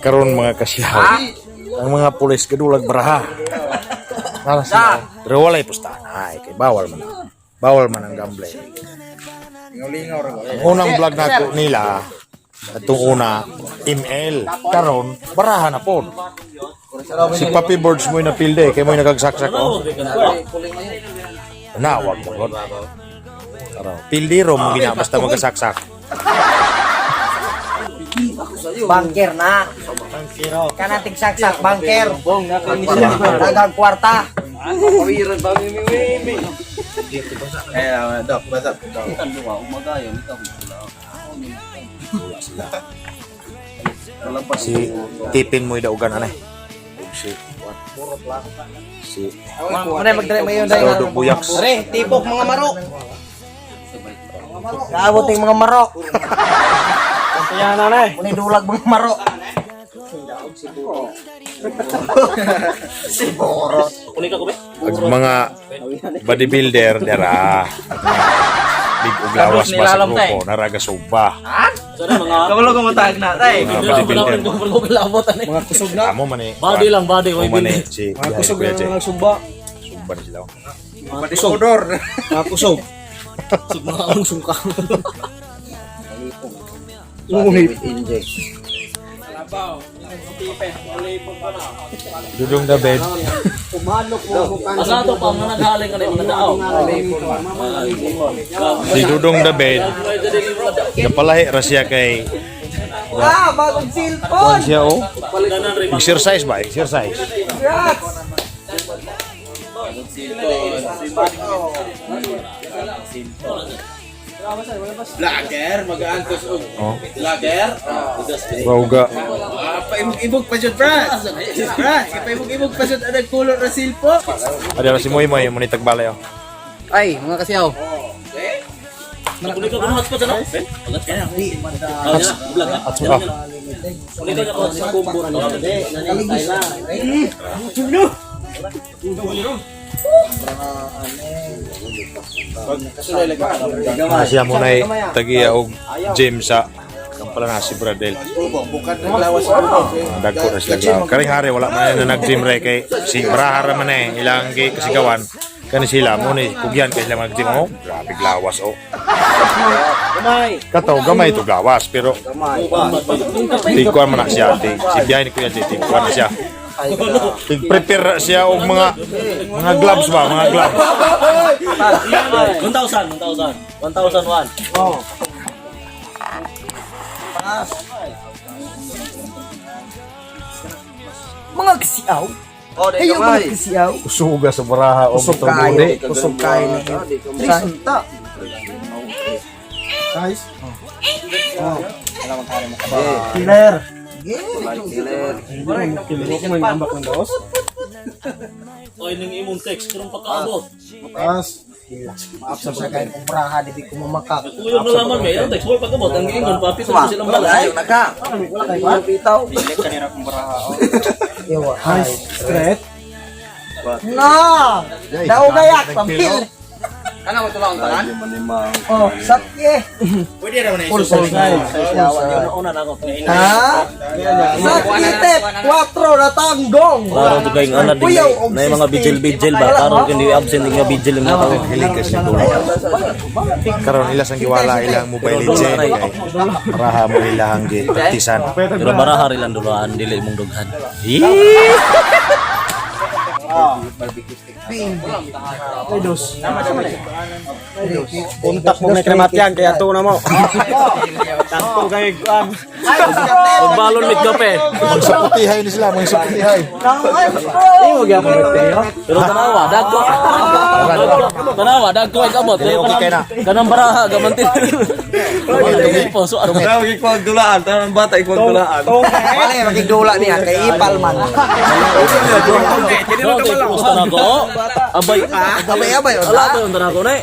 Karon mga kasiyaw. Ang mga pulis gadulag baraha. Alas na. Pero walay pustahan. Ay, kay bawal man. Bawal man ang gamble. Ang unang vlog na ko nila, itong una, ML. Karon, baraha na po. Si Papi Birds mo yung napilde, kaya mo yung nagagsaksak ko. Nawag mo ko. Pildiro mo gina, basta magasaksak. Bangker na. Kanating saksak, bangker. Dagang kwarta. Pawiran ba mimi? Dok, basa po daw. Kan dua umagayon ikaw pula. Si tipin mo yung daugan anay. Si Ano magdala mo yun Rodo Buyaks. Re, tipok mga marok. Kaabot yung mga marok. Kaya na na. Muni dulag mga marok. Si Borot. Kunin ka ko be? Ag mga bodybuilder dara. Big uglawas ba sa grupo, naraga suba. Sana mga Kamalo ko matag na, tay. Mga bodybuilder. mga kusog na. Amo man eh. Body lang body Amo way man bindi. eh. Si Mga kusog Kuya na Jay. mga sumba. Suba na sila. Pati odor. Mga kusog. Sug mga ang sungka. Dudong the bed. Asa to pa mga naghaling ka na mga tao. Si Dudong the bed. Napalahi ra siya kay Bagong silpon. kuan siya oh. Exercise ba? Exercise. Lager, mag-aantos og Oh. lager. Wauga. Paibog pa jud, Brad. Brad, paibog pa jud ang kulor na silpo. Ada si Moy Moy mo ni tagbalay oh. Ay, mga kasiyaw. Kunin ka kuno hotspot ano? Alat kaya. Vlog ka. At suka. Kunin ka ko sa combo na Siya mo na tagiya og gym sa kampala na si Bradel. Bukan lawas ko. Dagko na sila klaw. Karing hari wala man na nag-gym re kay si Brahara man eh ilang gi kasigawan. Kani sila mo ni kugyan kay sila mag-gym oh. Grabe glawas oh. Kataw gamay to glawas pero tingkuan man na siya. Si Biay ni Kuya Jay tingkuan na siya. Prepare siya og mga gloves ba, mga gloves. 1,001. Oh. Mga kasiyaw. Oh, Kayo mga kasiyaw. Usuga sa baraha o Kusog butong kayo. budi. Kusog kayo na yun. Trisanta. Killer. Oy ning imong text kurang pagkaabot. Maapsap sa kayo kung braha, di ko mamakak. Kuyo na laman may ang text mo pagkaabot ang ingon papi sa silang balay. Wala kayo bitaw. Dili kanira kong baraha. Ewa, ay. Straight. Na! Daw gayak, pampil. Ano mo tulong tanan? Oh, sakye. Pwede ra man Full size. Una na ako. Ha? Sakye, tep. 4 na tanggong. Klaro to kay ana din na yung mga bijil ba karon kundi absent nga bijil yung mga Hilig kasi tulong. Karon ila sang giwala ilang mobile legend kay baraha mo ilang gi praktisan. pero baraha rin lang dulaan dili mong dughan. Puntak mo may krematyan, kaya ito na mo. Tanto kay kuan. Balon mit kape. Magsaputihay ni sila, magsaputihay. Pero tanawa dagko ay kabot. Okay kay na. Kanang baraha gamantin. Po so ano Daw gi ko dulaan, tanang bata iko dulaan. Wala yung magigdula niya, kay Ipal man. Gusto na ko. Abay. Abay-abay. Ala to yung tanako na.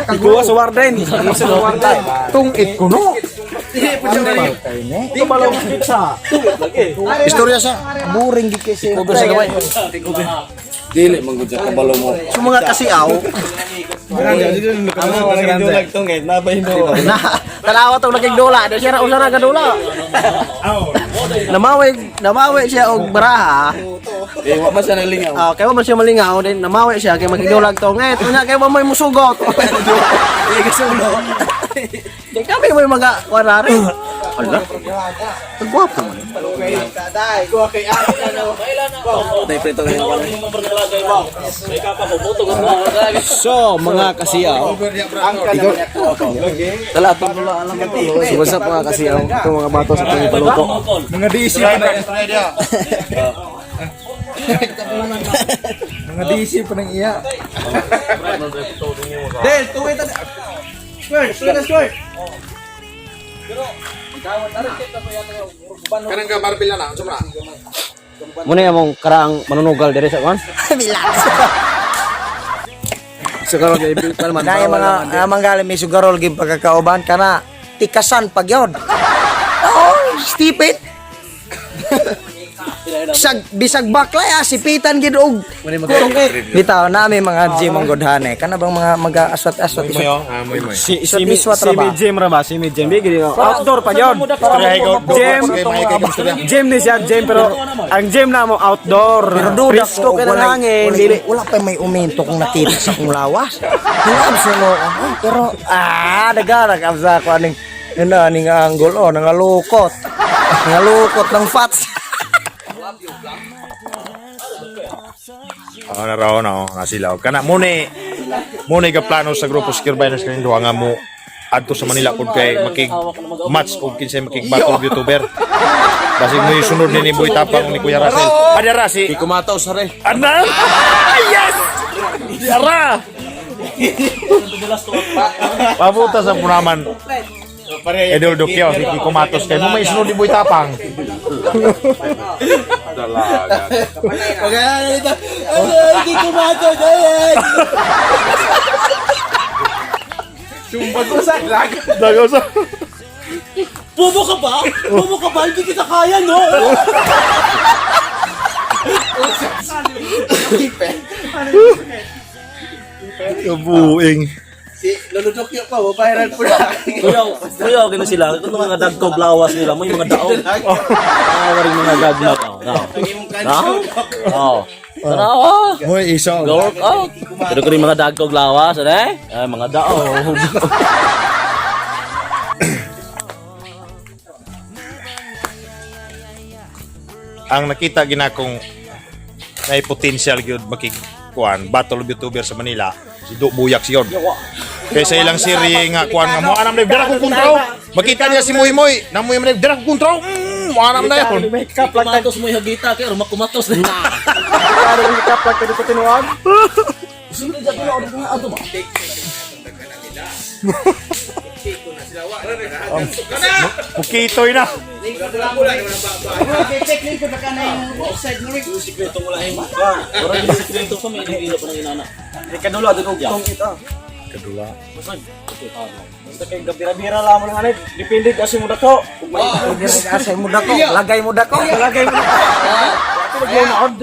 Ikuha sa Warden. Tungit ko no. Di ba lang pizza? Istorya sa Boring di kasi. Kubo sa gaway. Dili man gud sa kabalo mo. Sa mga kasiaw, Tanawa tong nakigdula, di siya usa na kadula. Namawi siya og baraha. Wa man siya naglingaw. Kaya mo siya malingaw din namawi siya kay magigdula tong unya kay mo may musugot. Di kasulo. Di kami may mga warari. Ala. Gwapo man. Dai preto na yung May kapa ko, boto ko mo. So, mga kasiyaw. Dala atong dula alam mati. What's up mga kasiyaw? Ito mga bato sa pagpaluto. Mga DC pa na. Mga DC pa nang iya. Del, tuwi ta. Squirt. Kanang ka Marvel na, sumra. Muna yung karaang manunugal dire sa kwan? Bilas. Siguro kay Bill man. Kaya mga manggaling may sugarol gib pagkakauban kana tikasan pagyod. Oh, stupid. Bisag baklay sipitan gid og kurungit. Bitaw na may mga gym ang godhane. Kana bang mga mag-aswat-aswat Si gym ra ba? Si gym bigi outdoor pagyod. Gym ni siya gym pero ang gym na mo outdoor. Pero dudas ko kaya hangin dili wala pa may uminto kung nakita sa kong lawas. Hinab sino pero dagara ka sa ko aning ning angle nangalukot. Nangalukot ng fats. na raw na nasilaw. Kana muni ka plano sa grupo Skirbiners kaning duha nga mo adto sa Manila pud kay makig match og kinsay makig battle YouTuber. Basig mo isunod ni Boy Tapang ni Kuya Russell. Ada ra si Kumataw sa re. Ana! Yes! Yara! Pabuta sa punaman. Edol Dukiao, si Kiko Matos kay mo may isunod ni Boy Tapang. Kiko Matos. Sumpad ko sa lag. Dagaw sa. Bobo ka ba? Hindi kita kaya, no? Kabuing. Si Lolodok yung pa, viral po na. Kuya, gano sila. Ito mga dagkog lawas nila. May mga daog. Waring mga gagmak. Tanawa. Moy isa. Go work out. Pero ko rin mga dagkog lawas. Mga daog. Ang nakita ginakong may potential gyud makig kuan battle of YouTuber sa Manila si Do Buyak siyon. Kay sa ilang serye nga kuan nga mo anam na dira ko kontrol. Makita niya si Moy Moy, namoy man dira ko kontrol. Mo anam na yon. Kumatos mo yung hagita. Kaya kumatos na. Parang makeup lang kadi ko tinuod. Sunod sa pila. Ano nga ato ba? Mukitoy na. Sikreto mo lang. Orang yung sikreto sa may nagilo pa ng inana. Kadula dugog tong ito. Kadula. Basta kay gabira-bira lamang anay depende kasi mo dako. Ug may kasi mo dako, lagay mo dako. Ako maglunaod.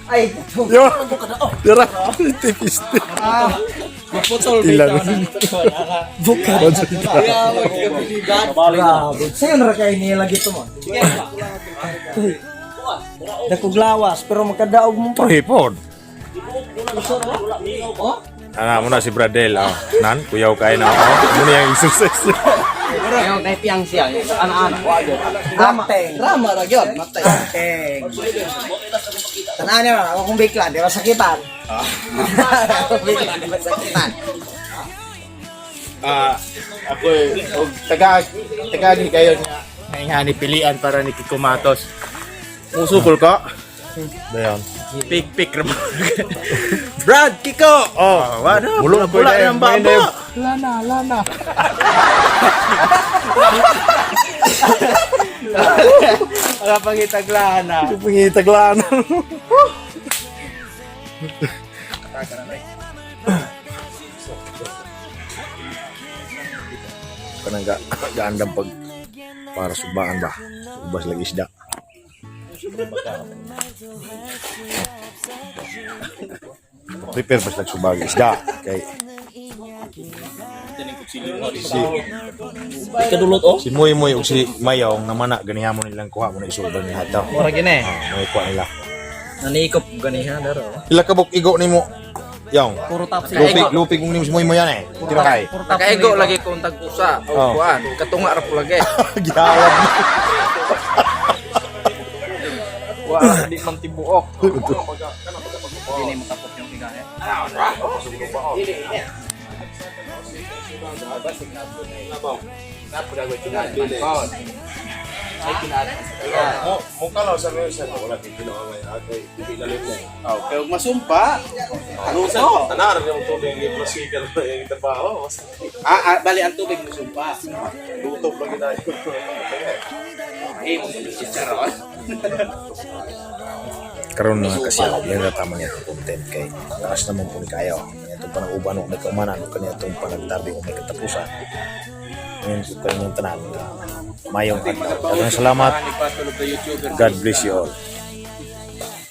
Ay, Yo. Dira. Tipis. Maputol Ilan. Sa'yo na kay niya lagi ito mo. Dakog lawas, pero magkadaog mo pa. Pahipon. Ana mo na si Bradel. Nan kuyaw kay na ako. Muna yung exercise. Ayaw kay piyang siya, anak-anak ko agad. Mateng. Rama ra gyud, matay. Mateng. Tanan niya, ako kung bigla, di ba sakitan? Bigla, di ba sakitan? Ako tagagi kayo nga ni pilian para ni Kiko Matos. Musukol ka? Dayon. Pik ra. Brad, Kiko. Oh, wala. Bulong ko Wala na ng baba. Lana. Wala pangitaglaan na. Pangitaglaan. Kanang gaandang pag para subaan ba? Ubas lagi isda. Prepare pas lagi subag isda kay Ikadulot oh. Si Moy Moy ug si Mayong namana ganiha mo nilang kuha mo na isulban niya daw. Mura gini. May kuha nila. Nanikop ganiha daro. Pila ka buk igo nimo? Yang. Puro tap Lupig mong nimo si Moy Moy yan eh. Tira kay. Nakaigo lagi kung tag-usa Oh. o kuan, katunga ra po lagi. Giyawad. Wa di man tibuok. Dili makapok yung higahe. Mukha lang sa mga sa wala dito na ay hindi lalim na. Oh, kaya huwag masumpa. Taruso. Tanar yung tubig ni Prosigal yung trabaho. Bali ang tubig masumpa. Lutob lagi tayo. Karon mga kasya, yan na tama niya content kay taas naman po ni kayo. Itong panag-uban o may kaumanan o kanya itong panagtabi o may katapusan. Ngayon po kanyang tanan. Mayong adlaw. Daghang salamat. God bless you all.